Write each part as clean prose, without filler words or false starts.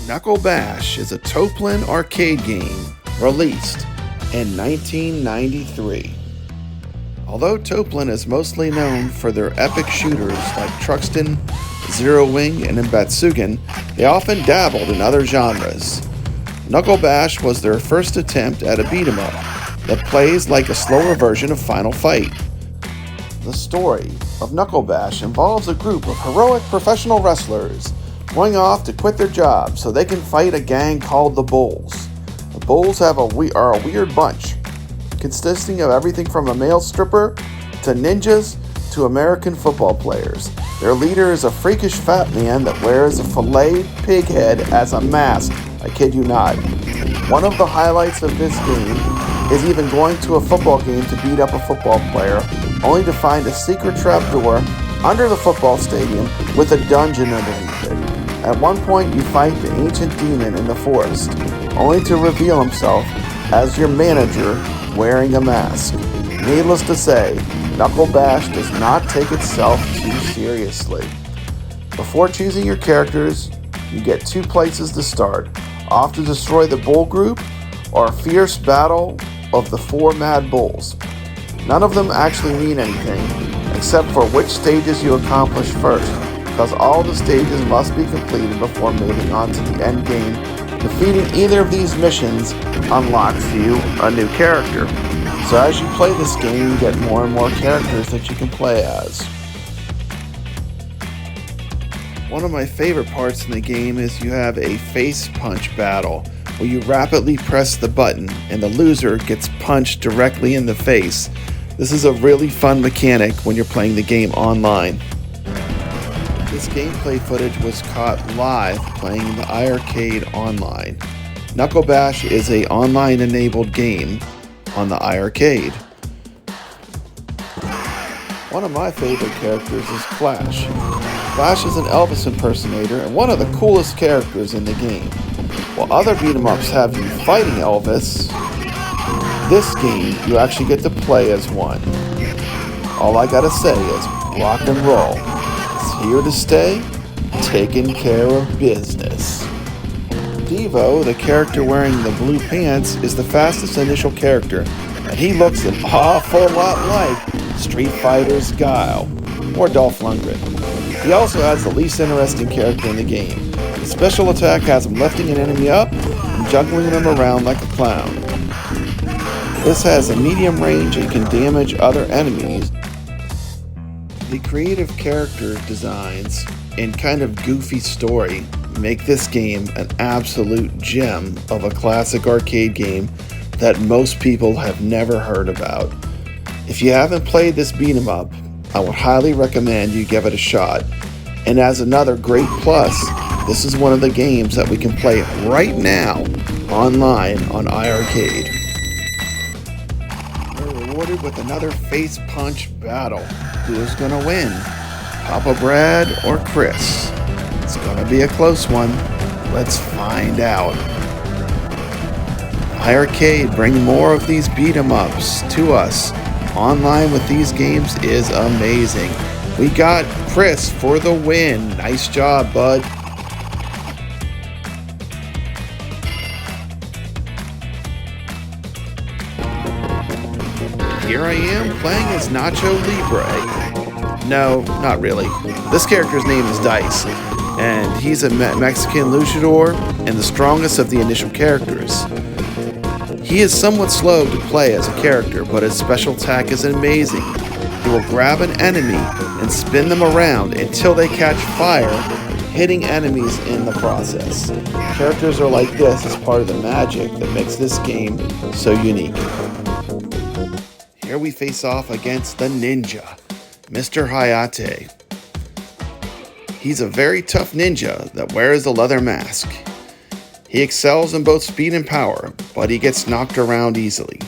Knuckle Bash is a TOAPLAN arcade game released in 1993. Although TOAPLAN is mostly known for their epic shooters like Truxton, Zero Wing, and Batsugan, they often dabbled in other genres. Knuckle Bash was their first attempt at a beat-em-up that plays like a slower version of Final Fight. The story of Knuckle Bash involves a group of heroic professional wrestlers going off to quit their jobs so they can fight a gang called the Bulls. The Bulls are a weird bunch, consisting of everything from a male stripper to ninjas to American football players. Their leader is a freakish fat man that wears a flayed pig head as a mask. I kid you not. One of the highlights of this game is even going to a football game to beat up a football player, only to find a secret trapdoor under the football stadium with a dungeon underneath it. At one point, you fight the ancient demon in the forest, only to reveal himself as your manager wearing a mask. Needless to say, Knuckle Bash does not take itself too seriously. Before choosing your characters, you get two places to start: off to destroy the bull group, or a fierce battle of the four mad bulls. None of them actually mean anything, except for which stages you accomplish first, because all the stages must be completed before moving on to the end game. Defeating either of these missions unlocks you a new character. So as you play this game, you get more and more characters that you can play as. One of my favorite parts in the game is you have a face punch battle, where you rapidly press the button and the loser gets punched directly in the face. This is a really fun mechanic when you're playing the game online. This gameplay footage was caught live playing the iiRcade online. Knuckle Bash is an online-enabled game on the iiRcade. One of my favorite characters is Flash. Flash is an Elvis impersonator and one of the coolest characters in the game. While other beat-em-ups have you fighting Elvis, this game you actually get to play as one. All I gotta say is rock and roll. Here to stay, taking care of business. Devo, the character wearing the blue pants, is the fastest initial character, and he looks an awful lot like Street Fighter's Guile, or Dolph Lundgren. He also has the least interesting character in the game. His special attack has him lifting an enemy up and juggling them around like a clown. This has a medium range and can damage other enemies. The creative character designs and kind of goofy story make this game an absolute gem of a classic arcade game that most people have never heard about. If you haven't played this beat-em up, I would highly recommend you give it a shot. And as another great plus, this is one of the games that we can play right now online on iiRcade. We're rewarded with another face punch battle. Who's gonna win? Papa Brad or Chris? It's gonna be a close one. Let's find out. iiRcade, bring more of these beat-em-ups to us. Online with these games is amazing. We got Chris for the win. Nice job, bud. Here I am playing as Nacho Libre. No, not really. This character's name is Dice, and he's a Mexican luchador and the strongest of the initial characters. He is somewhat slow to play as a character, but his special attack is amazing. He will grab an enemy and spin them around until they catch fire, hitting enemies in the process. Characters are like this as part of the magic that makes this game so unique. Here we face off against the ninja, Mr. Hayate. He's a very tough ninja that wears a leather mask. He excels in both speed and power, but he gets knocked around easily.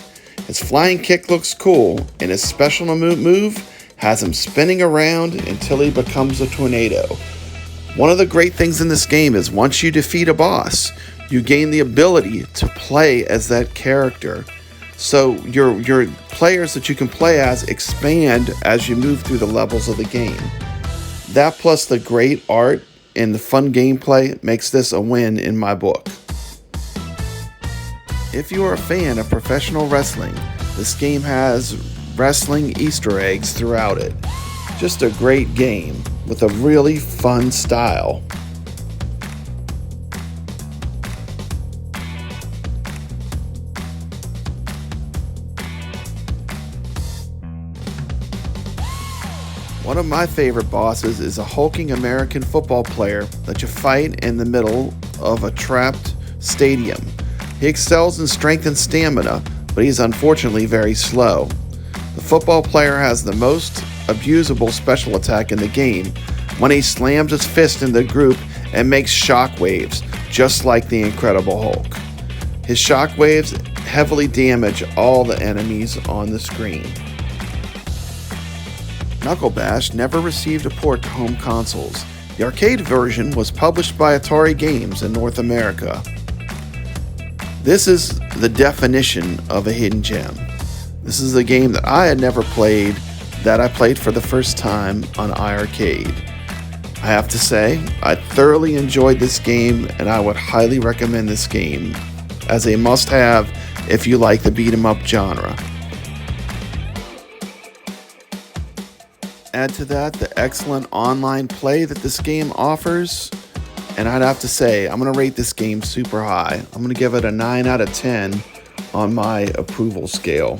His flying kick looks cool, and his special move has him spinning around until he becomes a tornado. One of the great things in this game is once you defeat a boss, you gain the ability to play as that character. So your players that you can play as expand as you move through the levels of the game. That plus the great art and the fun gameplay makes this a win in my book. If you are a fan of professional wrestling, this game has wrestling Easter eggs throughout it. Just a great game with a really fun style. One of my favorite bosses is a hulking American football player that you fight in the middle of a trapped stadium. He excels in strength and stamina, but he's unfortunately very slow. The football player has the most abusable special attack in the game when he slams his fist in the group and makes shockwaves, just like the Incredible Hulk. His shockwaves heavily damage all the enemies on the screen. Knuckle Bash never received a port to home consoles. The arcade version was published by Atari Games in North America. This is the definition of a hidden gem. This is a game that I had never played, that I played for the first time on iiRcade. I have to say, I thoroughly enjoyed this game, and I would highly recommend this game as a must-have if you like the beat-em-up genre. Add to that the excellent online play that this game offers, and I'd have to say, I'm going to rate this game super high. I'm going to give it a 9 out of 10 on my approval scale.